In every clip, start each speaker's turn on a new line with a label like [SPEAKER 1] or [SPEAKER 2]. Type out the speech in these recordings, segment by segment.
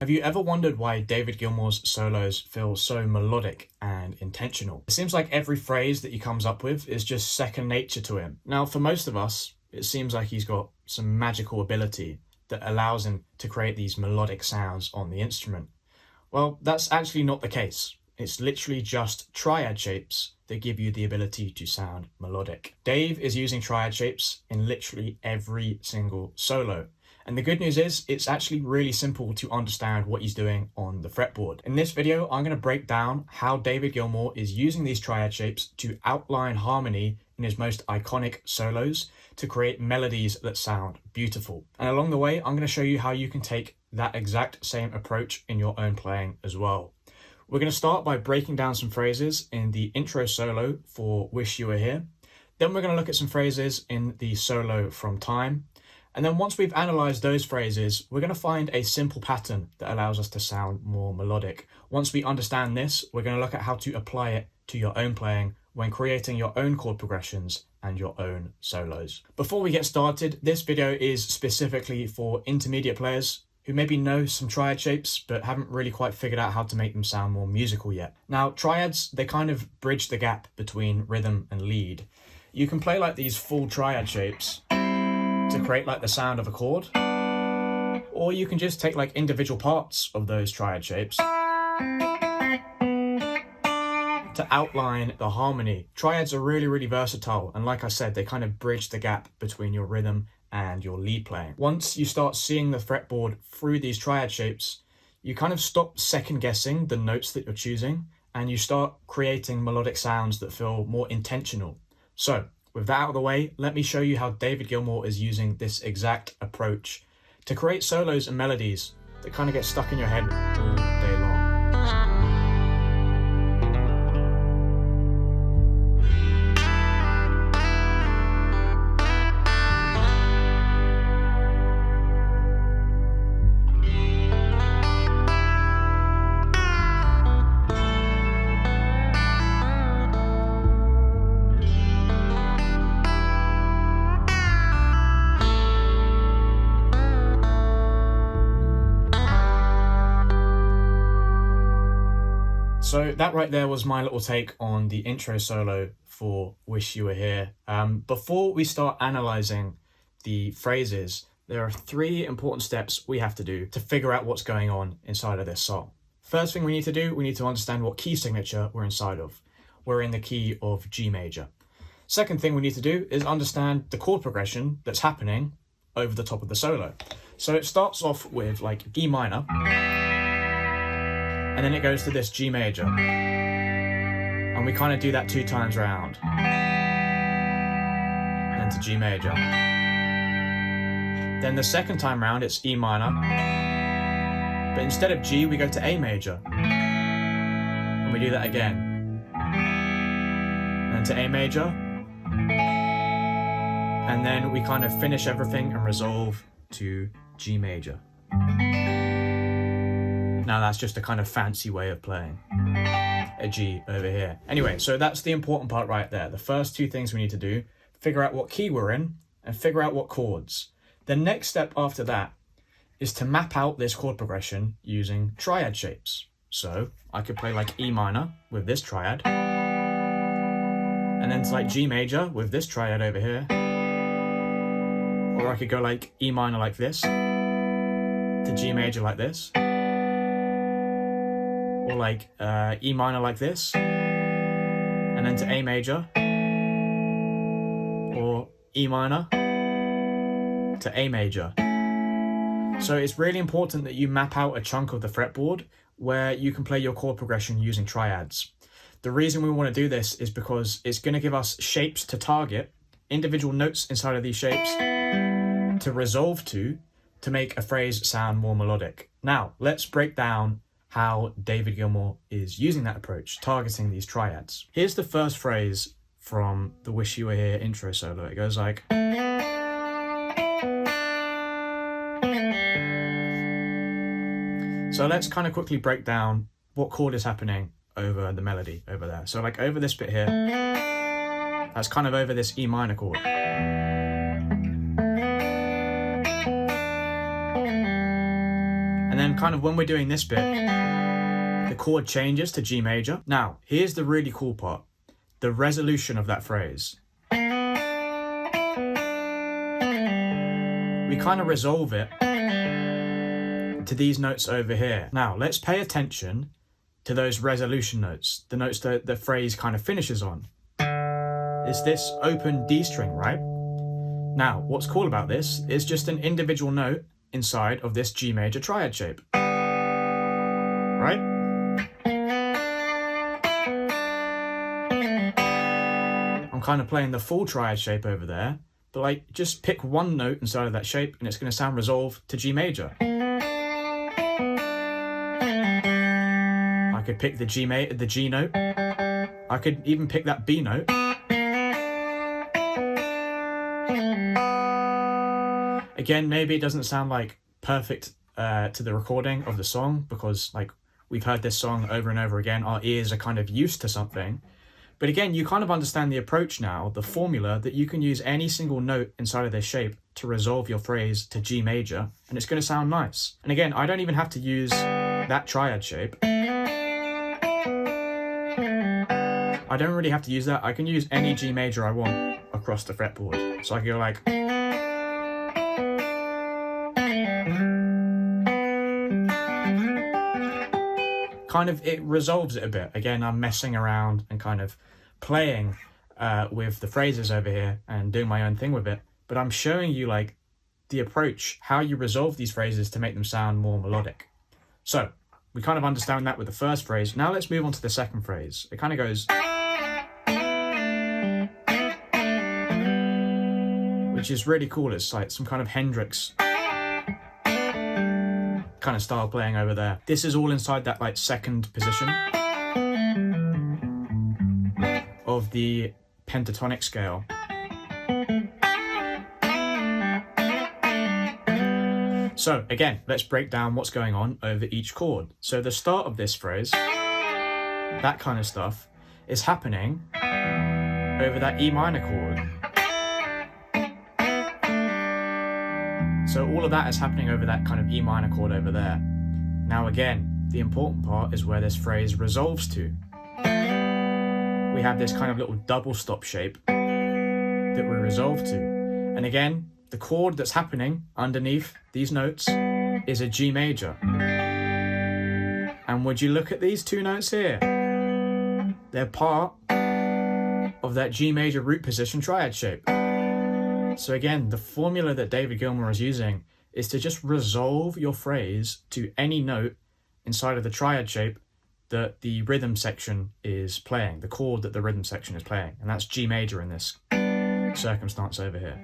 [SPEAKER 1] Have you ever wondered why David Gilmour's solos feel so melodic and intentional? It seems like every phrase that he comes up with is just second nature to him. Now, for most of us, it seems like he's got some magical ability that allows him to create these melodic sounds on the instrument. Well, that's actually not the case. It's literally just triad shapes that give you the ability to sound melodic. Dave is using triad shapes in literally every single solo. And the good news is, it's actually really simple to understand what he's doing on the fretboard. In this video, I'm going to break down how David Gilmour is using these triad shapes to outline harmony in his most iconic solos to create melodies that sound beautiful. And along the way, I'm going to show you how you can take that exact same approach in your own playing as well. We're going to start by breaking down some phrases in the intro solo for Wish You Were Here. Then we're going to look at some phrases in the solo from Time. And then once we've analysed those phrases, we're going to find a simple pattern that allows us to sound more melodic. Once we understand this, we're going to look at how to apply it to your own playing when creating your own chord progressions and your own solos. Before we get started, this video is specifically for intermediate players who maybe know some triad shapes but haven't really quite figured out how to make them sound more musical yet. Now, triads, they kind of bridge the gap between rhythm and lead. You can play like these full triad shapes to create like the sound of a chord, or you can just take like individual parts of those triad shapes to outline the harmony. Triads are really versatile, and like I said, they kind of bridge the gap between your rhythm and your lead playing. Once you start seeing the fretboard through these triad shapes, you kind of stop second guessing the notes that you're choosing, and you start creating melodic sounds that feel more intentional. So with that out of the way, let me show you how David Gilmour is using this exact approach to create solos and melodies that kind of get stuck in your head all day long. So that right there was my little take on the intro solo for Wish You Were Here. Before we start analysing the phrases, there are 3 important steps we have to do to figure out what's going on inside of this song. First thing we need to do, we need to understand what key signature we're inside of. We're in the key of G major. Second thing we need to do is understand the chord progression that's happening over the top of the solo. So it starts off with like E minor, and then it goes to this G major. And we kind of do that 2 times around. And then to G major. Then the second time round, it's E minor. But instead of G, we go to A major. And we do that again. And then to A major. And then we kind of finish everything and resolve to G major. Now that's just a kind of fancy way of playing a G over here. Anyway, so that's the important part right there. The first 2 things we need to do, figure out what key we're in and figure out what chords. The next step after that is to map out this chord progression using triad shapes. So I could play like E minor with this triad, and then to like G major with this triad over here. Or I could go like E minor like this, to G major like this, or like E minor like this, and then to A major, or E minor to A major. So it's really important that you map out a chunk of the fretboard where you can play your chord progression using triads. The reason we want to do this is because it's going to give us shapes to target, individual notes inside of these shapes to resolve to make a phrase sound more melodic. Now, let's break down how David Gilmour is using that approach, targeting these triads. Here's the first phrase from the Wish You Were Here intro solo. It goes like... So let's kind of quickly break down what chord is happening over the melody over there. So like over this bit here, that's kind of over this E minor chord. And then kind of when we're doing this bit, the chord changes to G major. Now, here's the really cool part, the resolution of that phrase. We kind of resolve it to these notes over here. Now, let's pay attention to those resolution notes, the notes that the phrase kind of finishes on. It's this open D string, right? Now, what's cool about this is just an individual note inside of this G major triad shape, right? I'm kind of playing the full triad shape over there, but like just pick one note inside of that shape and it's going to sound resolved to G major. I could pick the G note. I could even pick that B note. Again, maybe it doesn't sound like perfect to the recording of the song because like we've heard this song over and over again. Our ears are kind of used to something. But again, you kind of understand the approach now, the formula that you can use any single note inside of this shape to resolve your phrase to G major, and it's going to sound nice. And again, I don't even have to use that triad shape. I don't really have to use that. I can use any G major I want across the fretboard. So I can go like... kind of, it resolves it a bit. Again, I'm messing around and kind of playing with the phrases over here and doing my own thing with it. But I'm showing you like the approach, how you resolve these phrases to make them sound more melodic. So we kind of understand that with the first phrase. Now let's move on to the second phrase. It kind of goes... which is really cool. It's like some kind of Hendrix kind of style playing over there. This is all inside that like second position of the pentatonic scale. So again, let's break down what's going on over each chord. So the start of this phrase, that kind of stuff, is happening over that E minor chord. So all of that is happening over that kind of E minor chord over there. Now again, the important part is where this phrase resolves to. We have this kind of little double stop shape that we resolve to. And again, the chord that's happening underneath these notes is a G major. And would you look at these two notes here? They're part of that G major root position triad shape. So again, the formula that David Gilmour is using is to just resolve your phrase to any note inside of the triad shape that the rhythm section is playing, the chord that the rhythm section is playing. And that's G major in this circumstance over here.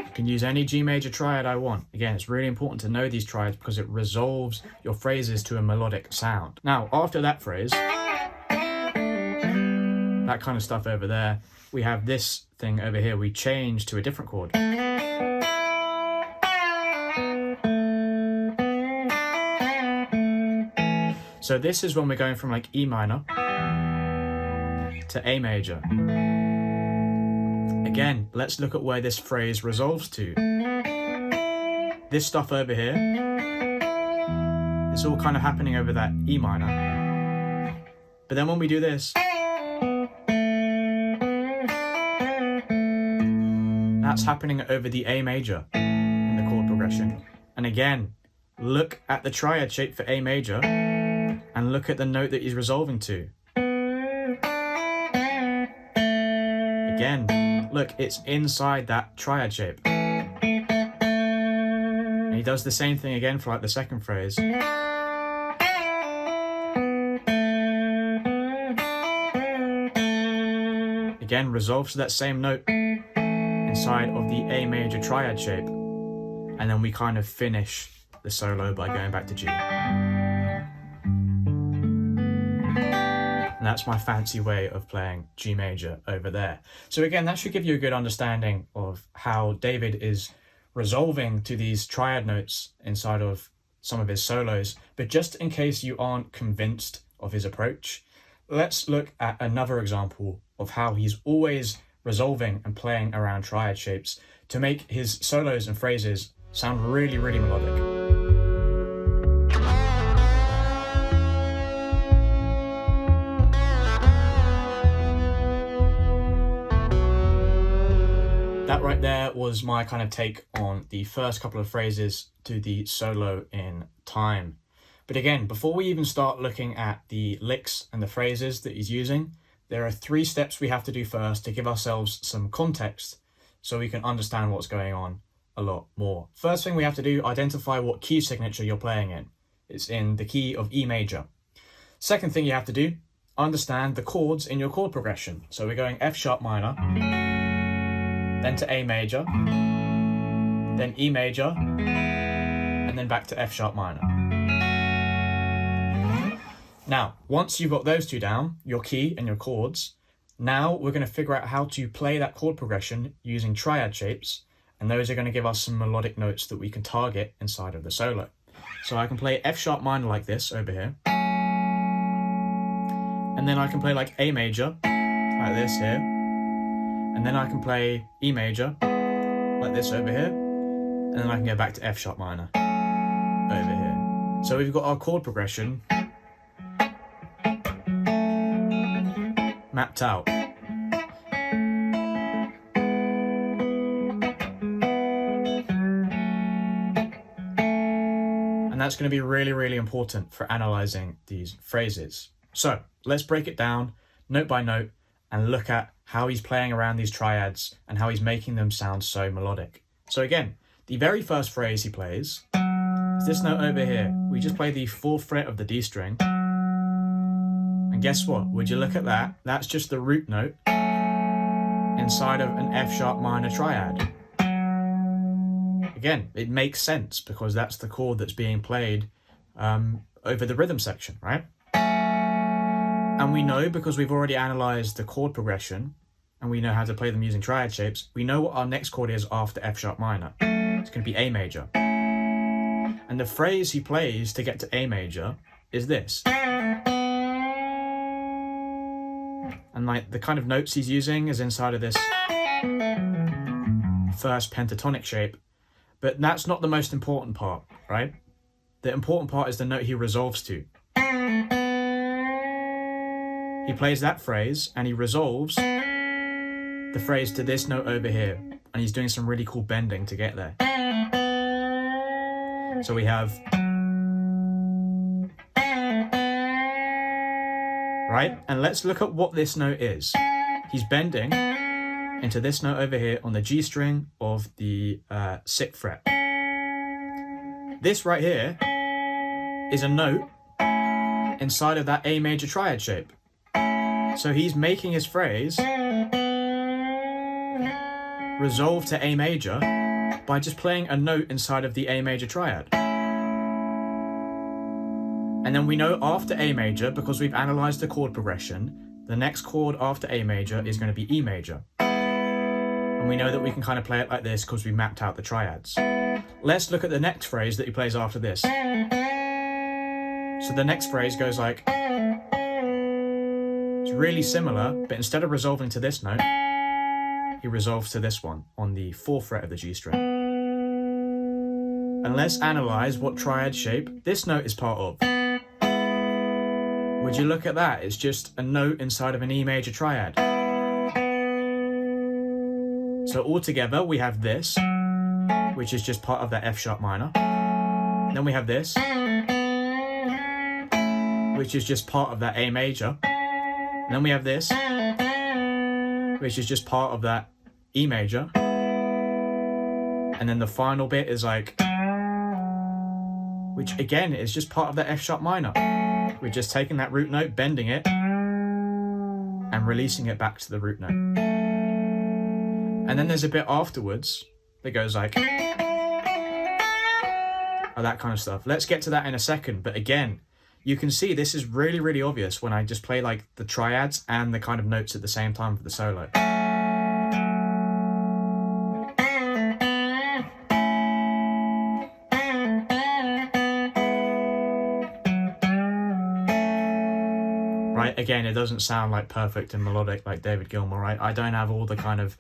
[SPEAKER 1] I can use any G major triad I want. Again, it's really important to know these triads because it resolves your phrases to a melodic sound. Now, after that phrase, that kind of stuff over there, we have this thing over here. We change to a different chord. So this is when we're going from like E minor to A major. Again, let's look at where this phrase resolves to. This stuff over here, it's all kind of happening over that E minor. But then when we do this, that's happening over the A major in the chord progression. And again, look at the triad shape for A major and look at the note that he's resolving to. Again, look, it's inside that triad shape. And he does the same thing again for like the second phrase. Again, resolves to that same note inside of the A major triad shape. And then we kind of finish the solo by going back to G. And that's my fancy way of playing G major over there. So again, that should give you a good understanding of how David is resolving to these triad notes inside of some of his solos. But just in case you aren't convinced of his approach, let's look at another example of how he's always resolving and playing around triad shapes to make his solos and phrases sound really, really melodic. That right there was my kind of take on the first couple of phrases to the solo in Time. But again, before we even start looking at the licks and the phrases that he's using, there are 3 steps we have to do first to give ourselves some context so we can understand what's going on a lot more. First thing we have to do, identify what key signature you're playing in. It's in the key of E major. Second thing you have to do, understand the chords in your chord progression. So we're going F sharp minor, then to A major, then E major, and then back to F sharp minor. Now, once you've got those 2 down, your key and your chords, now we're going to figure out how to play that chord progression using triad shapes, and those are going to give us some melodic notes that we can target inside of the solo. So I can play F sharp minor like this over here, and then I can play like A major, like this here, and then I can play E major, like this over here, and then I can go back to F sharp minor, over here. So we've got our chord progression mapped out. And that's going to be really, really important for analysing these phrases. So let's break it down note by note and look at how he's playing around these triads and how he's making them sound so melodic. So again, the very first phrase he plays is this note over here. We just play the 4th fret of the D string. And guess what? Would you look at that? That's just the root note inside of an F sharp minor triad. Again, it makes sense because that's the chord that's being played over the rhythm section, right? And we know, because we've already analysed the chord progression and we know how to play them using triad shapes, we know what our next chord is after F sharp minor. It's going to be A major. And the phrase he plays to get to A major is this. And like the kind of notes he's using is inside of this first pentatonic shape. But that's not the most important part, right? The important part is the note he resolves to. He plays that phrase and he resolves the phrase to this note over here. And he's doing some really cool bending to get there. So we have... right? And let's look at what this note is. He's bending into this note over here on the G string of the 6th fret. This right here is a note inside of that A major triad shape. So he's making his phrase resolve to A major by just playing a note inside of the A major triad. And then we know after A major, because we've analysed the chord progression, the next chord after A major is going to be E major. And we know that we can kind of play it like this because we mapped out the triads. Let's look at the next phrase that he plays after this. So the next phrase goes like... it's really similar, but instead of resolving to this note, he resolves to this one on the 4th fret of the G string. And let's analyse what triad shape this note is part of. Would you look at that? It's just a note inside of an E major triad. So altogether we have this, which is just part of that F sharp minor. Then we have this, which is just part of that A major. And then we have this, which is just part of that E major. And then the final bit is like, which again is just part of that F sharp minor. We're just taking that root note, bending it, and releasing it back to the root note. And then there's a bit afterwards that goes like, or that kind of stuff. Let's get to that in a second. But again, you can see this is really, really obvious when I just play like the triads and the kind of notes at the same time for the solo. Right, again, it doesn't sound like perfect and melodic like David Gilmour, right? I don't have all the kind of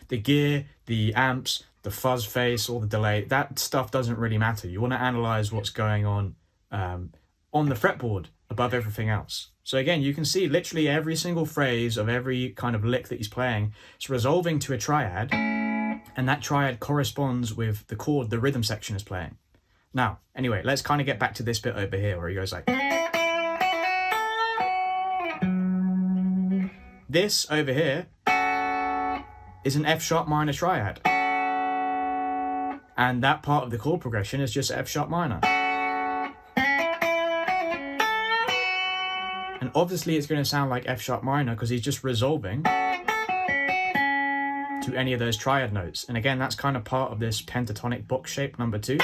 [SPEAKER 1] the gear, the amps, the fuzz face, all the delay, that stuff doesn't really matter. You want to analyze what's going on the fretboard above everything else. So again, you can see literally every single phrase of every kind of lick that he's playing, it's resolving to a triad, and that triad corresponds with the chord the rhythm section is playing. Now, anyway, let's kind of get back to this bit over here where he goes like... This over here is an F sharp minor triad. And that part of the chord progression is just F sharp minor. And obviously it's going to sound like F sharp minor because he's just resolving to any of those triad notes. And again, that's kind of part of this pentatonic box shape number 2.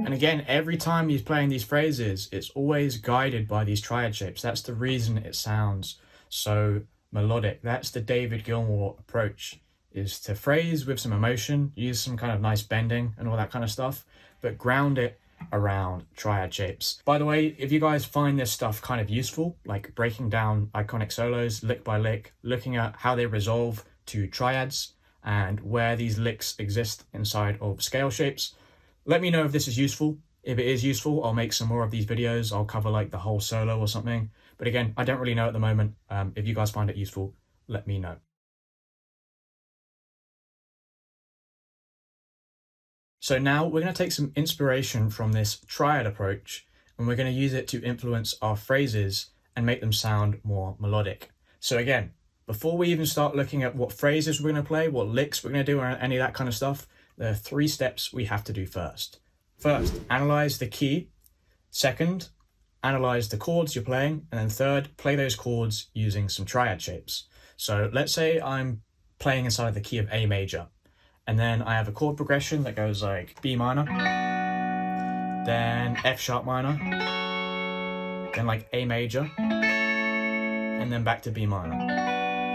[SPEAKER 1] And again, every time he's playing these phrases, it's always guided by these triad shapes. That's the reason it sounds so melodic. That's the David Gilmour approach, is to phrase with some emotion, use some kind of nice bending and all that kind of stuff, but ground it around triad shapes. By the way, if you guys find this stuff kind of useful, like breaking down iconic solos lick by lick, looking at how they resolve to triads and where these licks exist inside of scale shapes, let me know if this is useful. If it is useful, I'll make some more of these videos. I'll cover like the whole solo or something. But again, I don't really know at the moment. If you guys find it useful, let me know. So now we're going to take some inspiration from this triad approach, and we're going to use it to influence our phrases and make them sound more melodic. So again, before we even start looking at what phrases we're going to play, what licks we're going to do, or any of that kind of stuff, there are 3 steps we have to do first. First, analyze the key. Second, analyze the chords you're playing. And then third, play those chords using some triad shapes. So let's say I'm playing inside the key of A major, and then I have a chord progression that goes like B minor, then F sharp minor, then like A major, and then back to B minor.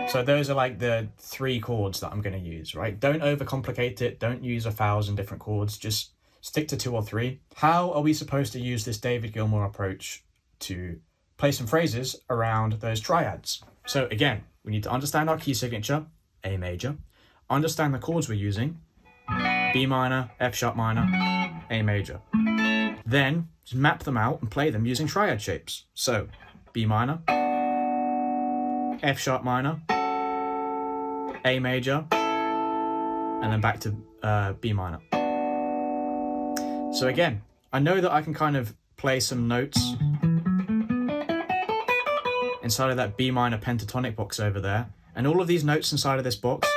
[SPEAKER 1] So those are like the 3 chords that I'm going to use, right? Don't overcomplicate it. Don't use 1,000 different chords. Just stick to 2 or 3. How are we supposed to use this David Gilmour approach to play some phrases around those triads? So again, we need to understand our key signature, A major, understand the chords we're using, B minor, F sharp minor, A major. Then just map them out and play them using triad shapes. So B minor, F sharp minor, A major, and then back to B minor. So again, I know that I can kind of play some notes inside of that B minor pentatonic box over there, and all of these notes inside of this box,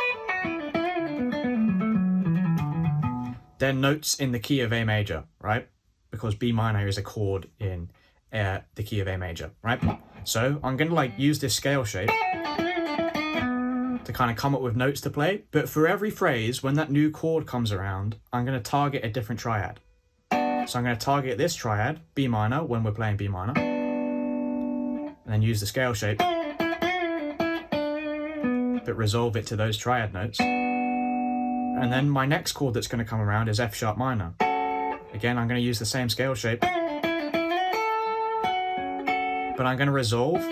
[SPEAKER 1] they're notes in the key of A major, right? Because B minor is a chord in the key of A major, right? So I'm going to like use this scale shape to kind of come up with notes to play. But for every phrase, when that new chord comes around, I'm going to target a different triad. So I'm going to target this triad, B minor, when we're playing B minor, and then use the scale shape, but resolve it to those triad notes. And then my next chord that's going to come around is F sharp minor. Again, I'm going to use the same scale shape, but I'm going to resolve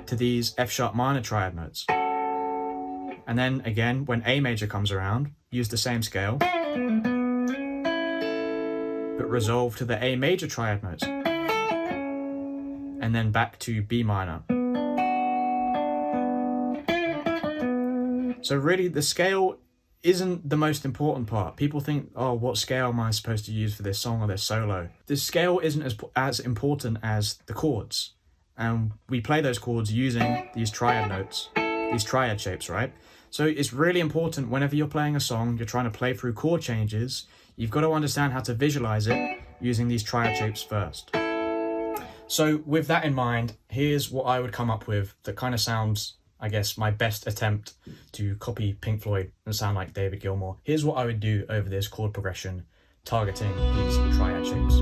[SPEAKER 1] to these F sharp minor triad notes. And then again, when A major comes around, use the same scale, but resolve to the A major triad notes. And then back to B minor. So really, the scale isn't the most important part. People think, oh, what scale am I supposed to use for this song or this solo? The scale isn't as important as the chords. And we play those chords using these triad notes, these triad shapes, right? So it's really important whenever you're playing a song, you're trying to play through chord changes, you've got to understand how to visualize it using these triad shapes first. So with that in mind, here's what I would come up with that kind of sounds, I guess, my best attempt to copy Pink Floyd and sound like David Gilmour. Here's what I would do over this chord progression, targeting these triad shapes.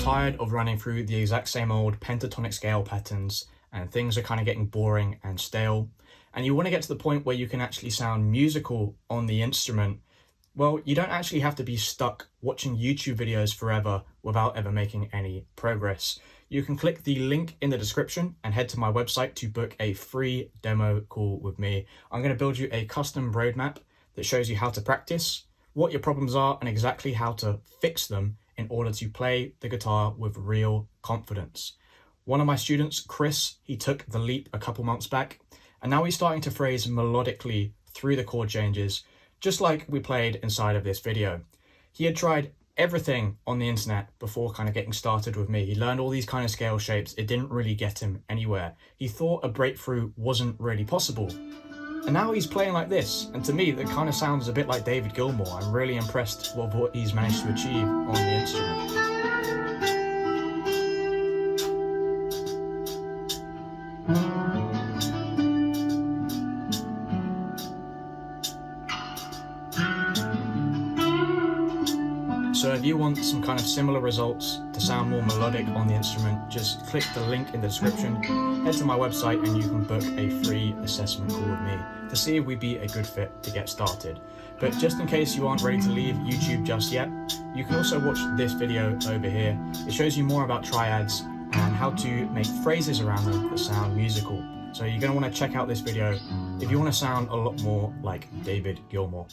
[SPEAKER 1] tired of running through the exact same old pentatonic scale patterns and things are kind of getting boring and stale, and you want to get to the point where you can actually sound musical on the instrument, well, you don't actually have to be stuck watching YouTube videos forever without ever making any progress. You can click the link in the description and head to my website to book a free demo call with me. I'm going to build you a custom roadmap that shows you how to practice, what your problems are, and exactly how to fix them in order to play the guitar with real confidence. One of my students, Chris, he took the leap a couple months back, and now he's starting to phrase melodically through the chord changes, just like we played inside of this video. He had tried everything on the internet before kind of getting started with me. He learned all these kind of scale shapes. It didn't really get him anywhere. He thought a breakthrough wasn't really possible. And now he's playing like this. And to me, that kind of sounds a bit like David Gilmour. I'm really impressed with what he's managed to achieve on the instrument. So if you want some kind of similar results to sound more melodic on the instrument, just click the link in the description, head to my website, and you can book a free assessment call with me to see if we'd be a good fit to get started. But just in case you aren't ready to leave YouTube just yet, you can also watch this video over here. It shows you more about triads and how to make phrases around them that sound musical. So you're going to want to check out this video if you want to sound a lot more like David Gilmour.